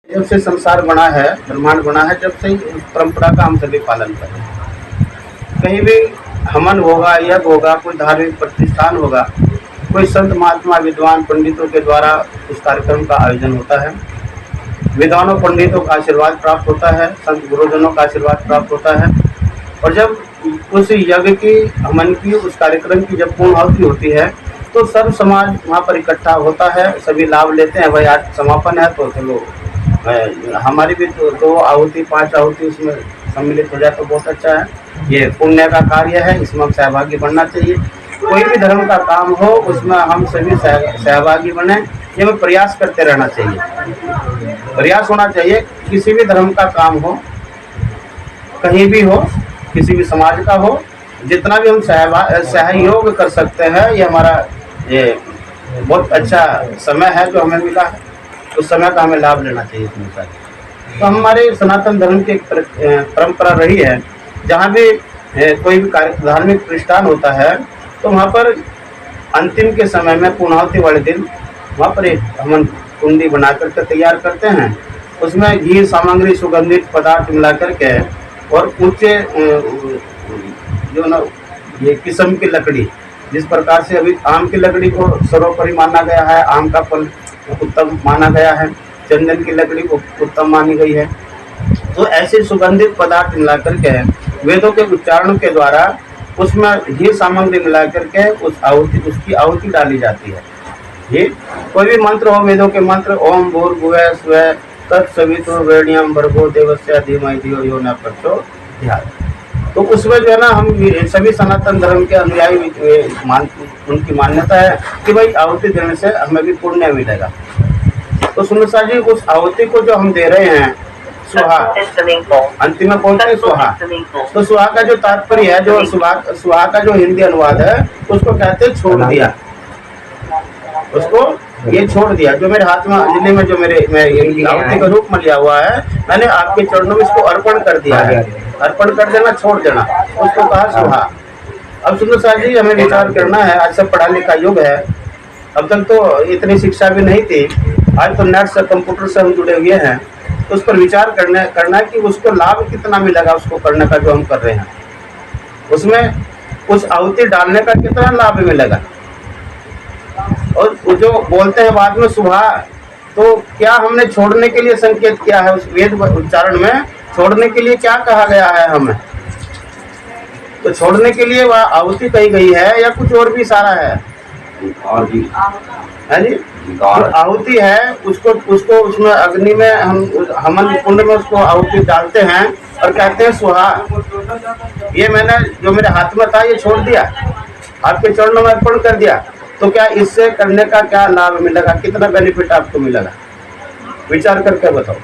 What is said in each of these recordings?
जब से संसार बना है, ब्रह्मांड बना है, जब से उस परंपरा का हम सभी पालन करें। कहीं भी हवन होगा, यज्ञ होगा, कोई धार्मिक प्रतिष्ठान होगा, कोई संत महात्मा विद्वान पंडितों के द्वारा उस कार्यक्रम का आयोजन होता है। विद्वानों पंडितों का आशीर्वाद प्राप्त होता है, संत गुरुजनों का आशीर्वाद प्राप्त होता है। और जब उस यज्ञ की, हवन की, उस कार्यक्रम की जब पूर्णाहुति होती है तो सर्व समाज वहाँ पर इकट्ठा होता है, सभी लाभ लेते हैं। भाई आज समापन है तो चलो हमारी भी दो आहुति, 5 आहुति उसमें सम्मिलित हो जाए तो बहुत अच्छा है। ये पुण्य का कार्य है, इसमें हम सहभागी बनना चाहिए। कोई भी धर्म का काम हो उसमें हम सभी सहभागी बने, ये हमें प्रयास करते रहना चाहिए, प्रयास होना चाहिए। किसी भी धर्म का काम हो, कहीं भी हो, किसी भी समाज का हो, जितना भी हम सहयोग कर सकते हैं, ये हमारा ये बहुत अच्छा समय है जो हमें मिला है, उस समय का हमें लाभ लेना चाहिए हमेशा। तो हमारे सनातन धर्म की एक परंपरा रही है, जहाँ भी कोई भी धार्मिक प्रतिष्ठान होता है तो वहाँ पर अंतिम के समय में पूर्णाहुति वाले दिन वहाँ पर एक हवन कुंडी बना करके तैयार करते हैं। उसमें घी, सामग्री, सुगंधित पदार्थ मिला करके और ऊंचे जो ना ये किस्म की लकड़ी, जिस प्रकार से अभी आम की लकड़ी को सर्वोपरि माना गया है, आम का फल उत्तम माना गया है, चंदन की लकड़ी को उत्तम मानी गई है, तो ऐसे सुगंधित पदार्थ मिला करके वेदों के उच्चारण के द्वारा उसमें घी सामग्री मिला करके उसकी आहुति डाली जाती है। ये कोई भी मंत्र हो, वेदों के मंत्र, ओम भूर्भुवः स्वः तत्सवितुर्वरेण्यं भर्गो देवस्य धीमहि धियो यो न प्रचोदयात्। तो उसमें जो है ना हम सभी सनातन धर्म के अनुयायी उनकी मान्यता है कि भाई आहुति देने से हमें भी पुण्य मिलेगा। तो सुनसा जी, उस आहुति को जो हम दे रहे हैं सुहा, अंतिम में पहुंचे सुहा, तो सुहा का जो तात्पर्य है, जो सुहा का जो हिंदी अनुवाद है उसको कहते हैं छोड़ दिया, उसको ये छोड़ दिया। जो मेरे हाथ में अंजलि में जो मैं आहुति का रूप में लिया हुआ है, मैंने आपके चरणों में इसको अर्पण कर दिया है। अर्पण कर देना, छोड़ देना, उसको कहा सुहा। अब सुनो साहब जी, हमें विचार करना है। आज सब पढ़ा लिखा युग है, अब तक तो इतनी शिक्षा भी नहीं थी, आज तो नेट से, कंप्यूटर से हम जुड़े हुए हैं, तो उस पर विचार करना है कि उसको लाभ कितना मिलेगा उसको करने का जो हम कर रहे हैं, उसमें उस आहुति डालने का कितना लाभ मिलेगा। और जो बोलते हैं बाद में सुहा, तो क्या हमने छोड़ने के लिए संकेत किया है? उस वेद उच्चारण में छोड़ने के लिए क्या कहा गया है हमें? तो छोड़ने के लिए वह आहुति कही गई है या कुछ और भी सारा है? और भी है जी, आहुति है, उसको उसमें अग्नि में हम हवन कुंड में उसको आहुति डालते हैं और कहते हैं सुहा। ये मैंने जो मेरे हाथ में था ये छोड़ दिया, आपके चरणों में अर्पण कर दिया, तो क्या इससे करने का क्या लाभ मिलेगा, कितना बेनिफिट आपको मिलेगा? विचार करके बताओ।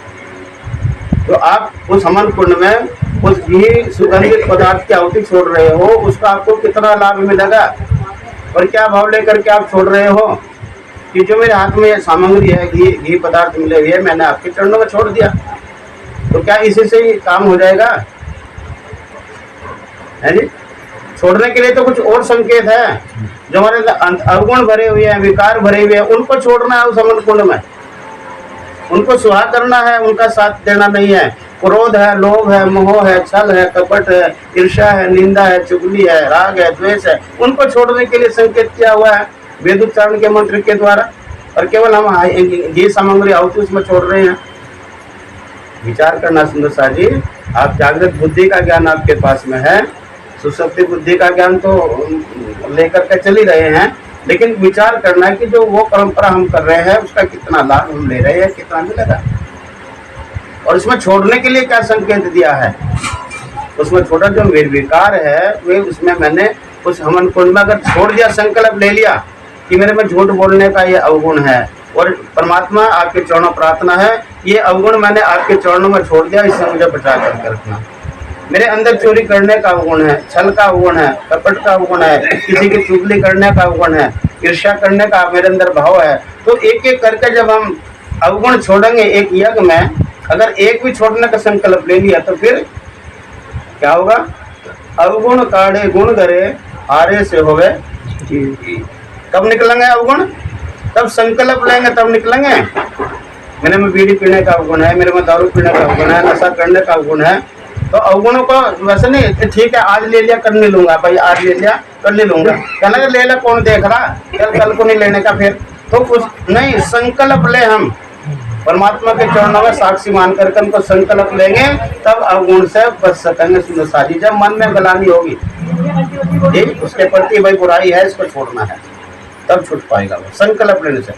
तो आप उस हवन कुंड में उस घी सुगंधित पदार्थ की आहुति छोड़ रहे हो, उसका आपको कितना लाभ मिलेगा और क्या भाव लेकर के आप छोड़ रहे हो कि जो मेरे हाथ में सामग्री है, घी पदार्थ मिले हुए, मैंने आपके चरणों में छोड़ दिया, तो क्या इसी से ही काम हो जाएगा? है जी, छोड़ने के लिए तो कुछ और संकेत है। जो हमारे अवगुण भरे हुए हैं, विकार भरे हुए हैं, उनको छोड़ना है उस हवन कुंड में, उनको सुहा करना है, उनका साथ देना नहीं है। क्रोध है, लोभ है, मोह है, छल है, कपट है, ईर्ष्या है, निंदा है, चुगली है, राग है, द्वेष है, उनको छोड़ने के लिए संकेत किया हुआ है वेद उच्चारण के मंत्र के द्वारा, और केवल हम घी सामग्री आहुति उसमें छोड़ रहे हैं। विचार करना सुंदर सा जी, आप जागृत बुद्धि का ज्ञान आपके पास में है, सुसुप्ति बुद्धि का ज्ञान तो लेकर के चल ही रहे हैं, लेकिन विचार करना है कि जो वो परंपरा हम कर रहे हैं उसका कितना लाभ हम ले रहे हैं, कितना मिलेगा, और इसमें छोड़ने के लिए क्या संकेत दिया है। उसमें छोटा जो विकार है वे, उसमें मैंने उस हवन कुंड में अगर छोड़ दिया, संकल्प ले लिया कि मेरे में झूठ बोलने का ये अवगुण है, और परमात्मा आपके चरणों प्रार्थना है, ये अवगुण मैंने आपके चरणों में छोड़ दिया, इससे मुझे बचा करके रखना। मेरे अंदर चोरी करने का अवगुण है, छल का अवगुण है, कपट का अवगुण है, किसी की चुगली करने का अवगुण है, ईर्ष्या करने का मेरे अंदर भाव है। तो एक एक करके जब हम अवगुण छोड़ेंगे एक यज्ञ में, अगर एक भी छोड़ने का संकल्प ले लिया तो फिर क्या होगा? अवगुण काढ़े गुण करे आरे से होवे। कब निकलेंगे अवगुण? तब संकल्प लेंगे तब निकलेंगे। मेरे में बीड़ी पीने का अवगुण है, मेरे में दारू पीने का अवगुण है, नशा करने का अवगुण है, तो अवगुणों को वैसे नहीं ठीक है आज ले लिया कर नहीं लूंगा भाई, आज ले लिया कर नहीं लूंगा, कहना कि ले ले कौन देख रहा, कल को नहीं लेने का फिर, तो कुछ नहीं, संकल्प ले हम परमात्मा के चरणों में साक्षी मान करके उनको संकल्प लेंगे तब अवगुण से बच सकेंगे। सुंदर साजी, जब मन में गलानी होगी ठीक उसके प्रति भाई बुराई है इसको छोड़ना है तब छूट पाएगा वो संकल्प लेने से।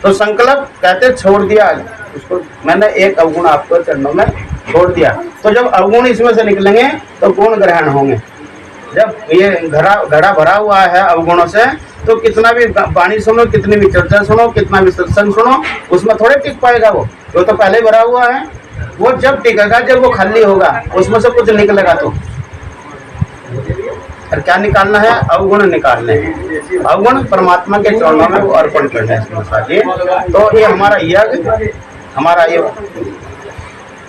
तो संकल्प कहते छोड़ दिया उसको, मैंने एक अवगुण आपको चरणों में छोड़ दिया, तो जब अवगुण इसमें से निकलेंगे तो गुण ग्रहण होंगे। जब ये घड़ा भरा हुआ है अवगुणों से तो कितना भी वाणी सुनो, कितनी भी चर्चा सुनो, कितना भी सत्संग सुनो, उसमें थोड़े टिक पाएगा वो तो पहले भरा हुआ है। वो जब टिकेगा जब वो खाली होगा, उसमें से कुछ निकलेगा तो। और क्या निकालना है? अवगुण निकालने हैं। अवगुण परमात्मा के चरणों में वो अर्पण करना है। तो ये हमारा यज्ञ, हमारा ये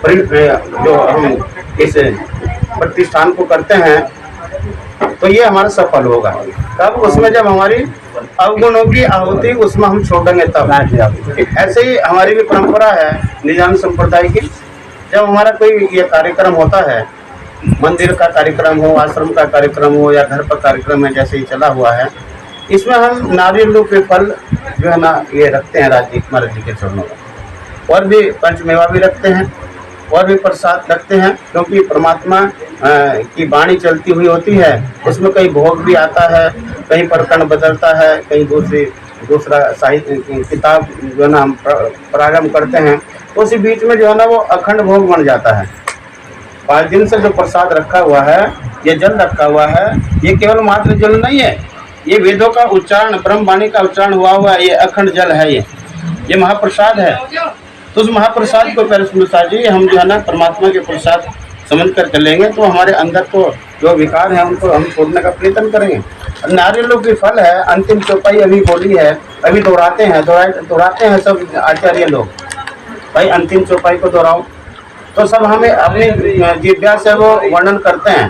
जो हम इस प्रतिष्ठान को करते हैं तो ये हमारा सफल होगा तब उसमें जब हमारी अवगुणों की आहुति उसमें हम छोड़ेंगे तब। ऐसे ही हमारी भी परंपरा है निजान संप्रदाय की, जब हमारा कोई ये कार्यक्रम होता है, मंदिर का कार्यक्रम हो, आश्रम का कार्यक्रम हो या घर पर कार्यक्रम है जैसे ही चला हुआ है, इसमें हम नारियल के फल जो है ना ये रखते हैं राज महाराज जी के चरणों में, और भी पंचमेवा भी रखते हैं और भी प्रसाद रखते हैं, क्योंकि परमात्मा की वाणी चलती हुई होती है, उसमें कहीं भोग भी आता है, कहीं प्रकरण बदलता है, कहीं दूसरा साहित्य किताब जो है ना हम प्रारंभ करते हैं, तो उसी बीच में जो है ना वो अखंड भोग बन जाता है। 5 दिन से जो प्रसाद रखा हुआ है, ये जल रखा हुआ है, ये केवल मात्र जल नहीं है, ये वेदों का उच्चारण, ब्रह्म वाणी का उच्चारण हुआ हुआ है, ये अखंड जल है, ये महाप्रसाद है। तो उस महाप्रसाद को प्रसाद जी हम जो है ना परमात्मा के प्रसाद समझ कर चलेंगे तो हमारे अंदर तो जो विकार है उनको हम छोड़ने का प्रयत्न करेंगे। नारियलों की फल है, अंतिम चौपाई अभी बोली है, अभी दोहराते हैं सब आचार्य लोग, भाई अंतिम चौपाई को दोहराओ, तो सब हमें अपनी जिज्ञासा से वो वर्णन करते हैं।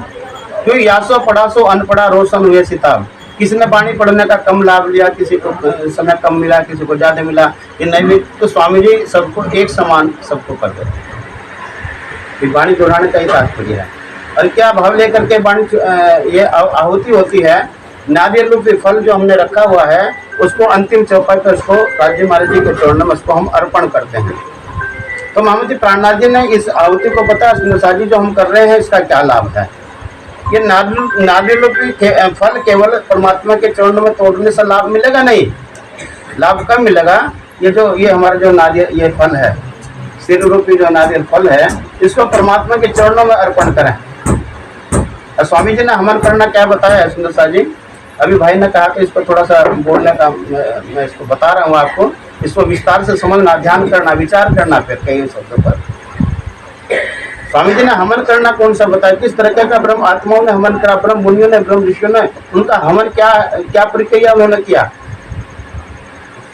क्योंकि यासो पढ़ासो अनपढ़ा रोशन हुए सिताब, किसी ने वाणी पढ़ने का कम लाभ लिया, किसी को समय कम मिला, किसी को ज़्यादा मिला, ये नहीं भी, तो स्वामी जी सबको एक समान सबको कर देते। वाणी दोहराने का ही तात्पर्य है। और क्या भाव लेकर के वाणी ये आहुति होती है, नारियल रूपी फल जो हमने रखा हुआ है उसको अंतिम चौपाई पर उसको राज्य महाराज जी के चरणों में उसको हम अर्पण करते हैं। तो मोहम्मद जी प्राणनाथ जी ने इस आहुति को बताया जी जो हम कर रहे हैं इसका क्या लाभ है। ये नारियल की फल केवल परमात्मा के चरणों में तोड़ने से लाभ मिलेगा नहीं, लाभ कब मिलेगा? ये हमारा जो नारियल ये फल है, सिर रूपी जो नारियल फल है, इसको परमात्मा के चरणों में अर्पण करें। और स्वामी जी ने हवन करना क्या बताया है सुंदर सा जी, अभी भाई ने कहा कि इसको थोड़ा सा बोलने का मैं इसको बता रहा हूँ आपको, इसको विस्तार से समझना, ध्यान करना, विचार करना फिर कई शब्दों पर। स्वामी जी ने हवन करना कौन सा बताया, किस तरह का ब्रह्म आत्माओं ने हवन करा, ब्रह्म मुनियों ने, ब्रह्म ऋषियों ने, उनका हवन क्या प्रक्रिया उन्होंने किया।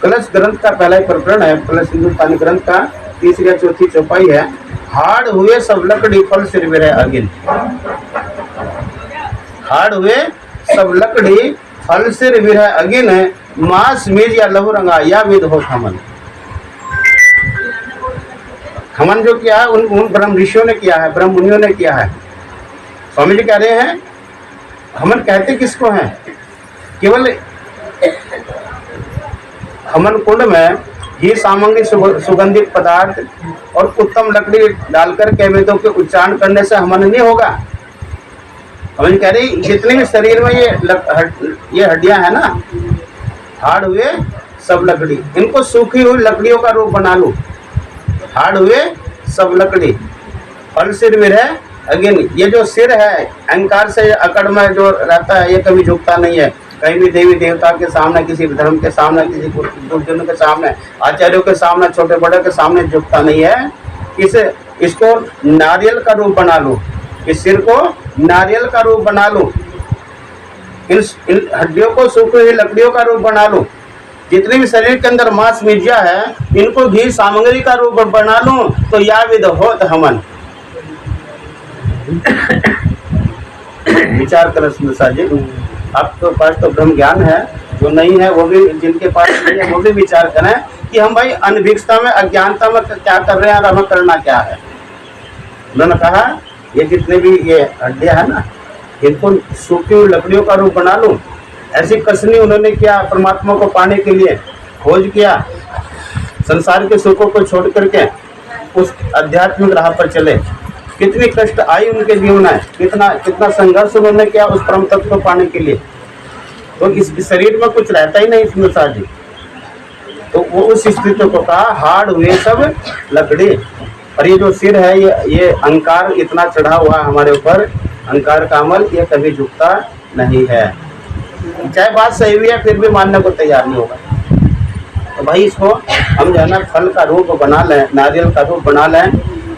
कलश ग्रंथ का पहला प्रकरण है, कलश हिंदुस्तानी ग्रंथ का 3री या 4थी चौपाई है। हाड़ हुए सब लकड़ी फल सिर विरह अगिन, हाड़ हुए सब लकड़ी फल सिर विरह अगिन, मांस मीज या लहू रंगा या विध हो हमन। हमन जो किया है उन ब्रह्म ऋषियों ने किया है, ब्रह्म मुनियों ने किया है। स्वामी जी कह रहे हैं हमन कहते किसको हैं, केवल हमन कुंड में घी सामग्री सुगंधित पदार्थ और उत्तम लकड़ी डालकर के वेदों के उच्चारण करने से हमन नहीं होगा। हमन कह रही जितने भी शरीर में ये हड्डियां है ना, हाड़ हुए सब लकड़ी, इनको सूखी हुई लकड़ियों का रूप बना लो। हाड़ हुए सब लकड़ी फल सिर विरह अगिन, ये जो सिर है अहंकार से अकड़ में जो रहता है, ये कभी झुकता नहीं है कहीं भी, देवी देवता के सामने, किसी धर्म के सामने, किसी गुरुजनों के सामने, आचार्यों के सामने, छोटे बड़े के सामने झुकता नहीं है। इसको नारियल का रूप बना लो, इस सिर को नारियल का रूप बना लो, इन हड्डियों को सूखी हुई लकड़ियों का रूप बना लो, जितने भी शरीर के अंदर मांस मिर्जा है इनको घी सामग्री का रूप बना लूं तो या विध होत हमन। विचार करें सुंदर जी, आपके पास तो ब्रह्म ज्ञान है, जो नहीं है वो भी, जिनके पास नहीं है वो भी विचार करें कि हम भाई अनभिक्षता में, अज्ञानता में क्या कर रहे हैं और हमें करना क्या है। उन्होंने कहा ये जितने भी ये हड्डियां है ना, इनको सूखी हुई लकड़ियों का रूप बना लूं। ऐसी कसनी उन्होंने किया, परमात्मा को पाने के लिए खोज किया, संसार के सुखों को छोड़ करके उस आध्यात्मिक राह पर चले। कितनी कष्ट आई उनके जीवन में, कितना संघर्ष उन्होंने किया उस परम तत्व को पाने के लिए। तो इस शरीर में कुछ रहता ही नहीं संसार जी। तो वो उस स्थिति को कहा हाड़ हुए सब लकड़ी। और ये जो सिर है, ये अहंकार इतना चढ़ा हुआ है हमारे ऊपर, अहंकार का अमल ये कभी झुकता नहीं है। चाहे बात सही हुई है फिर भी मानने को तैयार नहीं होगा। तो भाई इसको हम जो है ना फल का रूप बना लें, नारियल का रूप बना लें,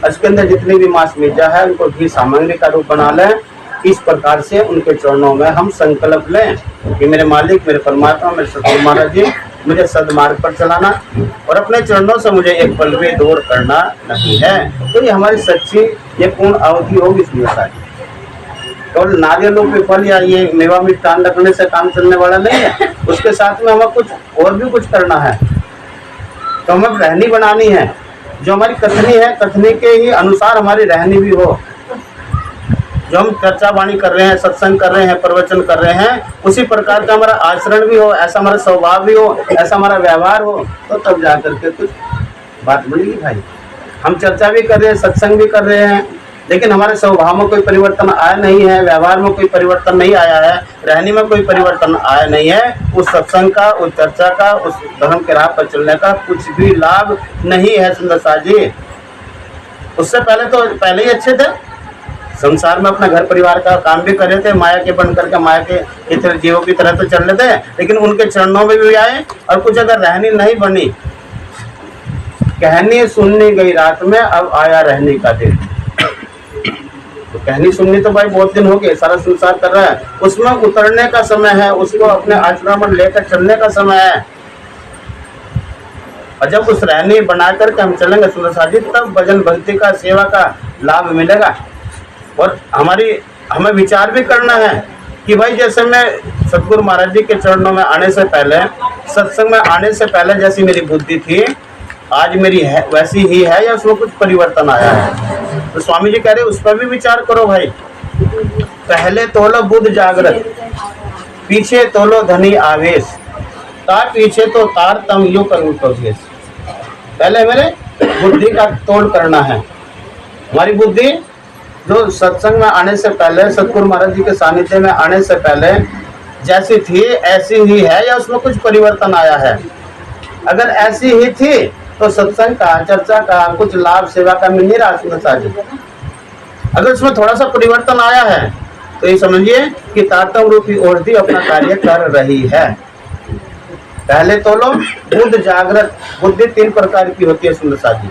इसके अंदर जितनी भी मांस मिर्जा है उनको घी सामग्री का रूप बना लें। इस प्रकार से उनके चरणों में हम संकल्प लें कि मेरे मालिक, मेरे परमात्मा, मेरे सतगुरु महाराज जी, मुझे सदमार्ग पर चलाना और अपने चरणों से मुझे एक पल भी दूर करना नहीं है। तो ये हमारी सच्ची ये पूर्ण अवधि होगी इसलिए सारी। तो नारियलों के फल या ये मेवा मिष्ठान रखने से काम चलने वाला नहीं है। उसके साथ में हमें कुछ और भी कुछ करना है। तो हमें रहनी बनानी है, जो हमारी कथनी है, कथनी के ही अनुसार हमारी रहनी भी हो। जो हम चर्चा वाणी कर रहे हैं, सत्संग कर रहे हैं, प्रवचन कर रहे हैं, उसी प्रकार का हमारा आचरण भी हो, ऐसा हमारा स्वभाव भी हो, ऐसा हमारा व्यवहार हो, तो तब जा करके कुछ बात बनेगी भाई। हम चर्चा भी कर रहे हैं, सत्संग भी कर रहे हैं, लेकिन हमारे स्वभाव में कोई परिवर्तन आया नहीं है, व्यवहार में कोई परिवर्तन नहीं आया है, रहने में कोई परिवर्तन आया नहीं है, उस सत्संग का, उस चर्चा का, उस धर्म के राह पर चलने का कुछ भी लाभ नहीं है सुंदर साथ जी। उससे पहले ही अच्छे थे, संसार में अपना घर परिवार का काम भी कर रहे थे, माया के बन करके माया के इतर जीवों की तरह तो चल रहे थे, लेकिन उनके चरणों में भी आए। और कुछ अगर रहनी नहीं बनी, कहनी सुननी गई रात में, अब आया रहने का दिन। तो कहनी सुननी तो भाई बहुत दिन हो गए, सारा संसार कर रहा है, उसमें उतरने का समय है, उसको अपने आचरण में लेकर चलने का समय है। और जब उस रहनी बना करके हम चलेंगे सुंदर साथी, तब भजन भक्ति का, सेवा का लाभ मिलेगा। और हमें विचार भी करना है कि भाई जैसे मैं सतगुरु महाराज जी के चरणों में आने से पहले, सत्संग में आने से पहले जैसी मेरी बुद्धि थी, आज मेरी है वैसी ही है या उसमें कुछ परिवर्तन आया है। तो स्वामी जी कह रहे उस पर भी विचार करो भाई। पहले तोलो बुद्ध जागृत, पीछे तोलो धनी आवेश, तार पीछे तो तार तम यू करूँ तो भेष। पहले मेरे बुद्धि का तोड़ करना है। हमारी बुद्धि जो सत्संग में आने से पहले, सतगुरु महाराज जी के सानिध्य में आने से पहले जैसी थी ऐसी ही है या उसमें कुछ परिवर्तन आया है। अगर ऐसी ही थी तो सत्संग का, चर्चा का कुछ लाभ सेवा का मिल नहीं रहा सुंदर। अगर उसमें थोड़ा सा परिवर्तन आया है तो ये समझिए कि तातम रूपी औषधि अपना कार्य कर रही है। पहले तो लो बुद्ध जागृत, बुद्धि 3 प्रकार की होती है सुंदर साथी।